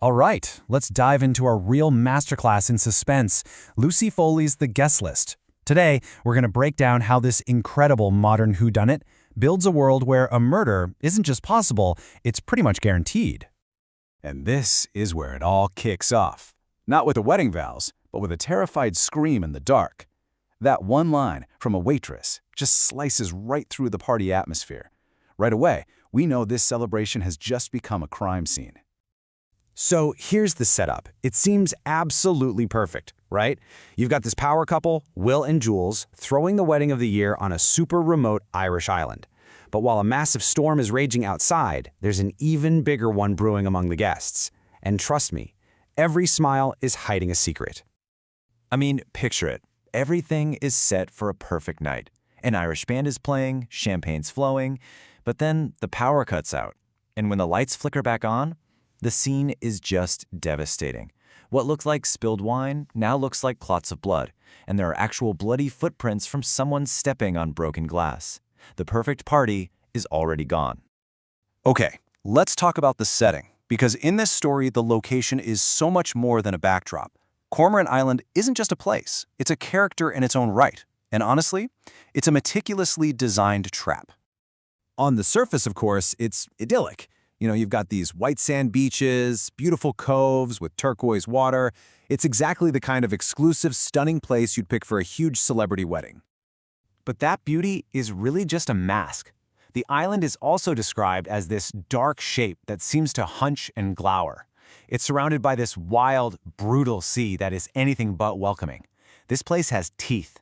All right, let's dive into our real masterclass in suspense, Lucy Foley's The Guest List. Today, we're going to break down how this incredible modern whodunit builds a world where a murder isn't just possible, it's pretty much guaranteed. And this is where it all kicks off. Not with the wedding vows, but with a terrified scream in the dark. That one line from a waitress just slices right through the party atmosphere. Right away, we know this celebration has just become a crime scene. So here's the setup. It seems absolutely perfect, right? You've got this power couple, Will and Jules, throwing the wedding of the year on a super remote Irish island. But while a massive storm is raging outside, there's an even bigger one brewing among the guests. And trust me, every smile is hiding a secret. I mean, picture it. Everything is set for a perfect night. An Irish band is playing, champagne's flowing, but then the power cuts out. And when the lights flicker back on, the scene is just devastating. What looked like spilled wine now looks like clots of blood, and there are actual bloody footprints from someone stepping on broken glass. The perfect party is already gone. Okay, let's talk about the setting, because in this story, the location is so much more than a backdrop. Cormorant Island isn't just a place, it's a character in its own right. And honestly, it's a meticulously designed trap. On the surface, of course, it's idyllic. You've got these white sand beaches, beautiful coves with turquoise water. It's exactly the kind of exclusive, stunning place you'd pick for a huge celebrity wedding. But that beauty is really just a mask. The island is also described as this dark shape that seems to hunch and glower. It's surrounded by this wild, brutal sea that is anything but welcoming. This place has teeth.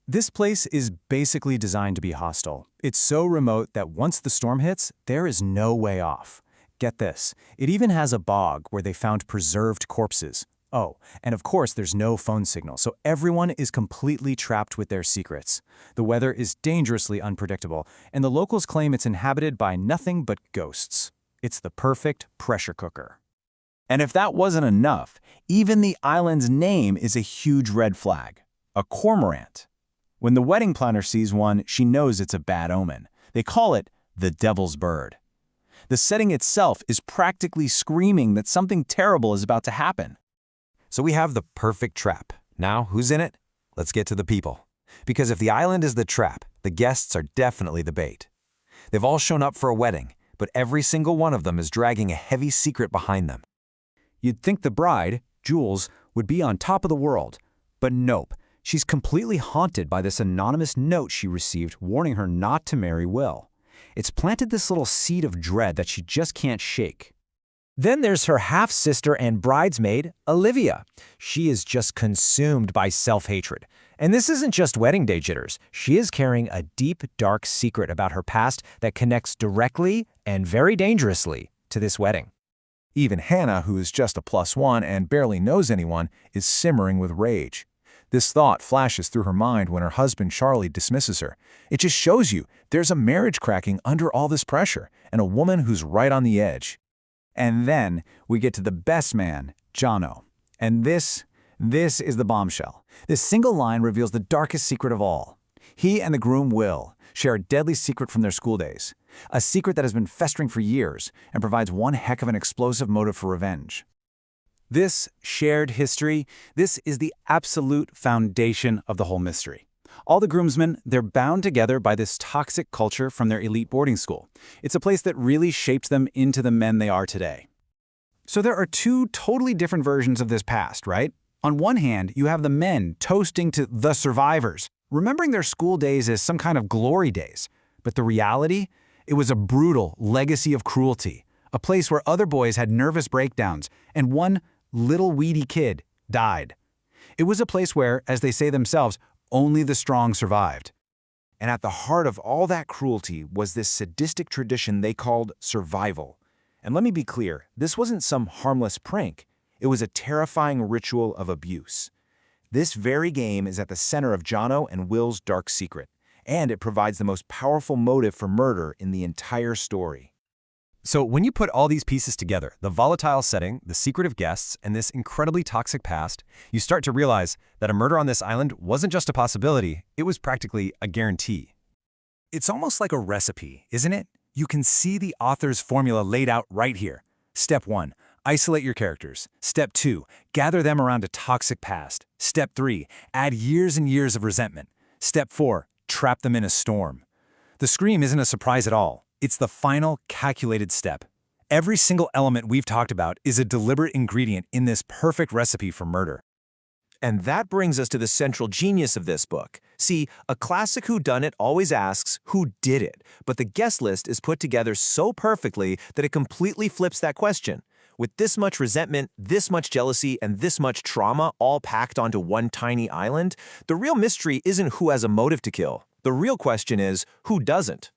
This place is basically designed to be hostile. It's so remote that once the storm hits, there is no way off. Get this, it even has a bog where they found preserved corpses. Oh, and of course there's no phone signal, so everyone is completely trapped with their secrets. The weather is dangerously unpredictable, and the locals claim it's inhabited by nothing but ghosts. It's the perfect pressure cooker. And if that wasn't enough, even the island's name is a huge red flag, a cormorant. When the wedding planner sees one, she knows it's a bad omen. They call it the devil's bird. The setting itself is practically screaming that something terrible is about to happen. So we have the perfect trap. Now, who's in it? Let's get to the people. Because if the island is the trap, the guests are definitely the bait. They've all shown up for a wedding, but every single one of them is dragging a heavy secret behind them. You'd think the bride, Jules, would be on top of the world, but nope. She's completely haunted by this anonymous note she received warning her not to marry Will. It's planted this little seed of dread that she just can't shake. Then there's her half-sister and bridesmaid, Olivia. She is just consumed by self-hatred. And this isn't just wedding day jitters. She is carrying a deep, dark secret about her past that connects directly and very dangerously to this wedding. Even Hannah, who is just a +1 and barely knows anyone, is simmering with rage. This thought flashes through her mind when her husband Charlie dismisses her. It just shows you there's a marriage cracking under all this pressure and a woman who's right on the edge. And then we get to the best man, Jono. And this is the bombshell. This single line reveals the darkest secret of all. He and the groom Will share a deadly secret from their school days. A secret that has been festering for years and provides one heck of an explosive motive for revenge. This shared history, this is the absolute foundation of the whole mystery. All the groomsmen, they're bound together by this toxic culture from their elite boarding school. It's a place that really shaped them into the men they are today. So there are two totally different versions of this past, right? On one hand, you have the men toasting to the survivors, remembering their school days as some kind of glory days. But the reality? It was a brutal legacy of cruelty, a place where other boys had nervous breakdowns, and one little weedy kid died. It was a place where, as they say themselves, only the strong survived. And at the heart of all that cruelty was this sadistic tradition they called survival. And let me be clear, this wasn't some harmless prank. It was a terrifying ritual of abuse. This very game is at the center of Jono and Will's dark secret, and it provides the most powerful motive for murder in the entire story. So when you put all these pieces together, the volatile setting, the secretive guests, and this incredibly toxic past, you start to realize that a murder on this island wasn't just a possibility, it was practically a guarantee. It's almost like a recipe, isn't it? You can see the author's formula laid out right here. Step 1. Isolate your characters. Step 2, gather them around a toxic past. Step 3, add years and years of resentment. Step 4, trap them in a storm. The scream isn't a surprise at all. It's the final, calculated step. Every single element we've talked about is a deliberate ingredient in this perfect recipe for murder. And that brings us to the central genius of this book. See, a classic whodunit always asks, who did it? But the guest list is put together so perfectly that it completely flips that question. With this much resentment, this much jealousy, and this much trauma all packed onto one tiny island, the real mystery isn't who has a motive to kill. The real question is, who doesn't?